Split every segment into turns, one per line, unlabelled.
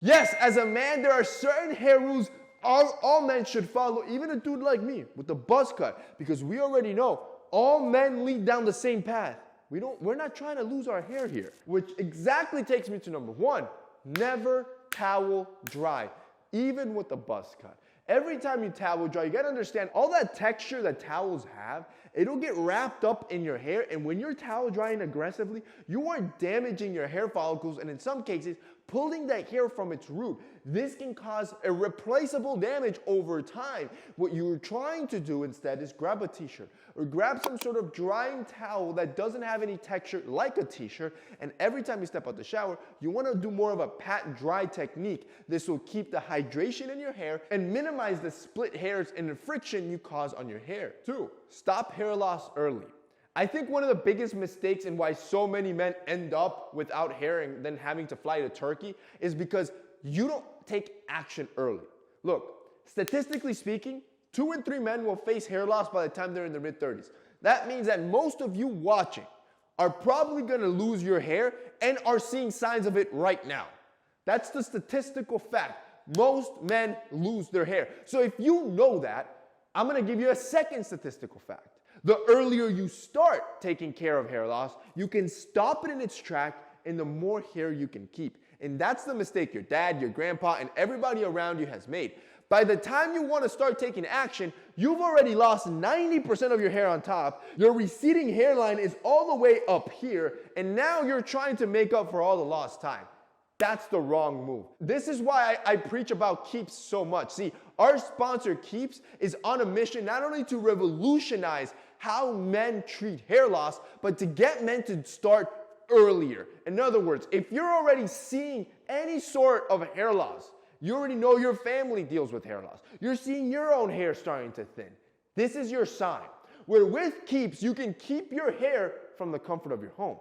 Yes, as a man, there are certain hair rules all men should follow, even a dude like me with the buzz cut, because we already know all men lead down the same path. We're not trying to lose our hair here, which exactly takes me to number one. Never towel dry, even with the buzz cut. Every time you towel dry, you gotta understand all that texture that towels have, it'll get wrapped up in your hair, and when you're towel drying aggressively, you are damaging your hair follicles, and in some cases, pulling that hair from its root. This can cause irreplaceable damage over time. What you're trying to do instead is grab a t-shirt or grab some sort of drying towel that doesn't have any texture like a t-shirt, and every time you step out the shower, you want to do more of a pat dry technique. This will keep the hydration in your hair and minimize the split hairs and the friction you cause on your hair. 2. Stop hair loss early. I think one of the biggest mistakes and why so many men end up without hair and then having to fly to Turkey is because you don't take action early. Look, statistically speaking, 2 in 3 men will face hair loss by the time they're in their mid-30s. That means that most of you watching are probably gonna lose your hair and are seeing signs of it right now. That's the statistical fact. Most men lose their hair. So if you know that, I'm gonna give you a second statistical fact. The earlier you start taking care of hair loss, you can stop it in its track, and the more hair you can keep. And that's the mistake your dad, your grandpa, and everybody around you has made. By the time you want to start taking action, you've already lost 90% of your hair on top, your receding hairline is all the way up here, and now you're trying to make up for all the lost time. That's the wrong move. This is why I preach about Keeps so much. See, our sponsor Keeps is on a mission not only to revolutionize how men treat hair loss, but to get men to start earlier. In other words, if you're already seeing any sort of hair loss, you already know your family deals with hair loss, you're seeing your own hair starting to thin, this is your sign. Where with Keeps, you can keep your hair from the comfort of your home.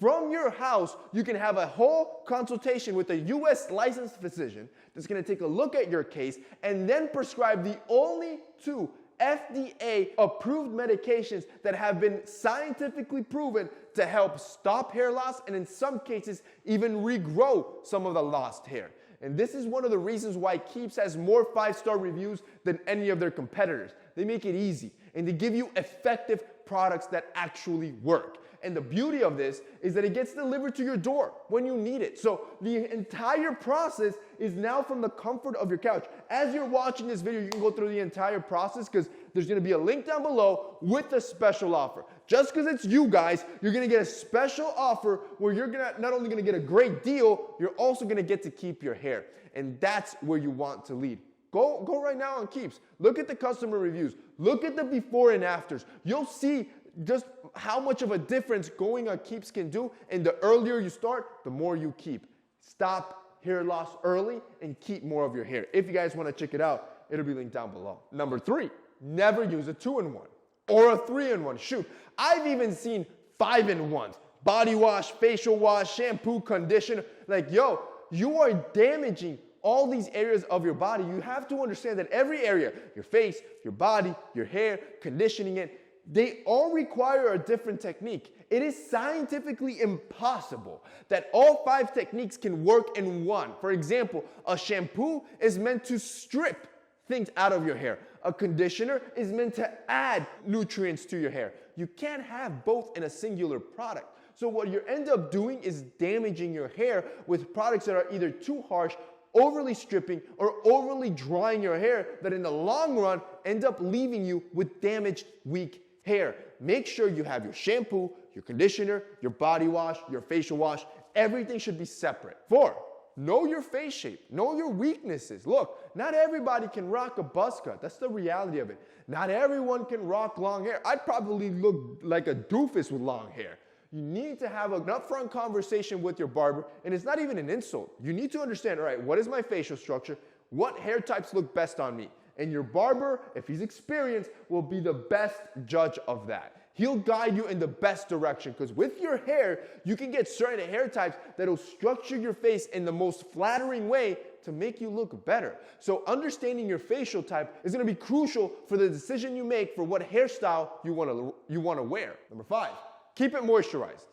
From your house, you can have a whole consultation with a U.S. licensed physician that's going to take a look at your case and then prescribe the only 2 FDA-approved medications that have been scientifically proven to help stop hair loss and in some cases even regrow some of the lost hair. And this is one of the reasons why Keeps has more 5-star reviews than any of their competitors. They make it easy and they give you effective products that actually work. And the beauty of this is that it gets delivered to your door when you need it. So the entire process is now from the comfort of your couch. As you're watching this video, you can go through the entire process because there's going to be a link down below with a special offer. Just because it's you guys, you're going to get a special offer where you're not only going to get a great deal, you're also going to get to keep your hair. And that's where you want to lead. Go right now on Keeps. Look at the customer reviews. Look at the before and afters. You'll see just how much of a difference going on Keeps can do, and the earlier you start, the more you keep. Stop hair loss early and keep more of your hair. If you guys want to check it out, it'll be linked down below. Number 3, never use a 2-in-1 or a 3-in-1. Shoot, I've even seen 5-in-1s. Body wash, facial wash, shampoo, conditioner. Like, yo, you are damaging all these areas of your body. You have to understand that every area, your face, your body, your hair, conditioning it, they all require a different technique. It is scientifically impossible that all 5 techniques can work in one. For example, a shampoo is meant to strip things out of your hair. A conditioner is meant to add nutrients to your hair. You can't have both in a singular product. So what you end up doing is damaging your hair with products that are either too harsh, overly stripping, or overly drying your hair that in the long run end up leaving you with damaged, weak hair. Make sure you have your shampoo, your conditioner, your body wash, your facial wash. Everything should be separate. 4, know your face shape. Know your weaknesses. Look, not everybody can rock a buzz cut. That's the reality of it. Not everyone can rock long hair. I'd probably look like a doofus with long hair. You need to have an upfront conversation with your barber, and it's not even an insult. You need to understand, all right, what is my facial structure? What hair types look best on me? And your barber, if he's experienced, will be the best judge of that. He'll guide you in the best direction because with your hair, you can get certain hair types that will structure your face in the most flattering way to make you look better. So understanding your facial type is going to be crucial for the decision you make for what hairstyle you want to wear. Number 5, keep it moisturized.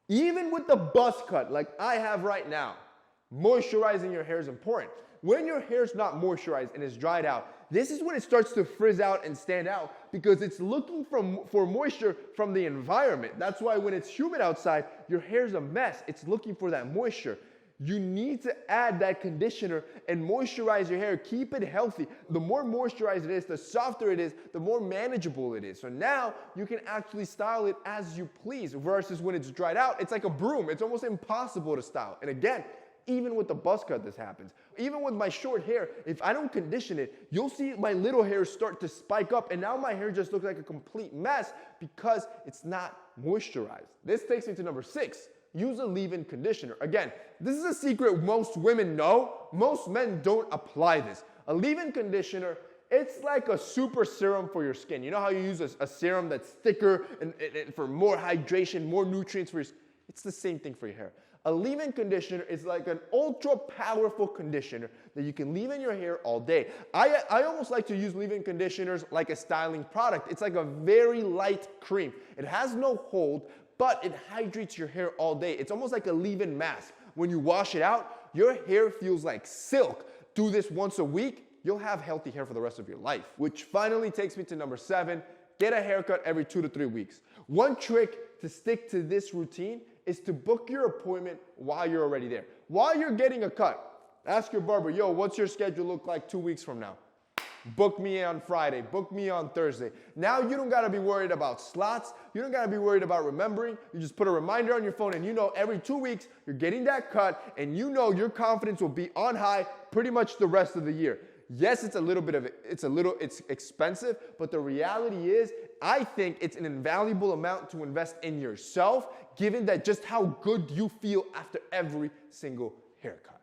Even with the buzz cut like I have right now, moisturizing your hair is important. When your hair is not moisturized and is dried out, this is when it starts to frizz out and stand out because it's looking for moisture from the environment. That's why when it's humid outside, your hair's a mess. It's looking for that moisture. You need to add that conditioner and moisturize your hair. Keep it healthy. The more moisturized it is, the softer it is, the more manageable it is. So now you can actually style it as you please versus when it's dried out, it's like a broom. It's almost impossible to style. And again, even with the buzz cut, this happens. Even with my short hair, if I don't condition it, you'll see my little hairs start to spike up, and now my hair just looks like a complete mess because it's not moisturized. This takes me to number 6. Use a leave-in conditioner. Again, this is a secret most women know. Most men don't apply this. A leave-in conditioner, it's like a super serum for your skin. You know how you use a serum that's thicker and for more hydration, more nutrients for your skin? It's the same thing for your hair. A leave-in conditioner is like an ultra-powerful conditioner that you can leave in your hair all day. I almost like to use leave-in conditioners like a styling product. It's like a very light cream. It has no hold, but it hydrates your hair all day. It's almost like a leave-in mask. When you wash it out, your hair feels like silk. Do this once a week, you'll have healthy hair for the rest of your life. Which finally takes me to number 7. Get a haircut every 2 to 3 weeks. One trick to stick to this routine is to book your appointment while you're already there. While you're getting a cut, ask your barber, yo, what's your schedule look like 2 weeks from now? Book me on Friday, book me on Thursday. Now you don't gotta be worried about slots, you don't gotta be worried about remembering, you just put a reminder on your phone and you know every 2 weeks you're getting that cut and you know your confidence will be on high pretty much the rest of the year. Yes, it's expensive, but the reality is, I think it's an invaluable amount to invest in yourself, given that just how good you feel after every single haircut.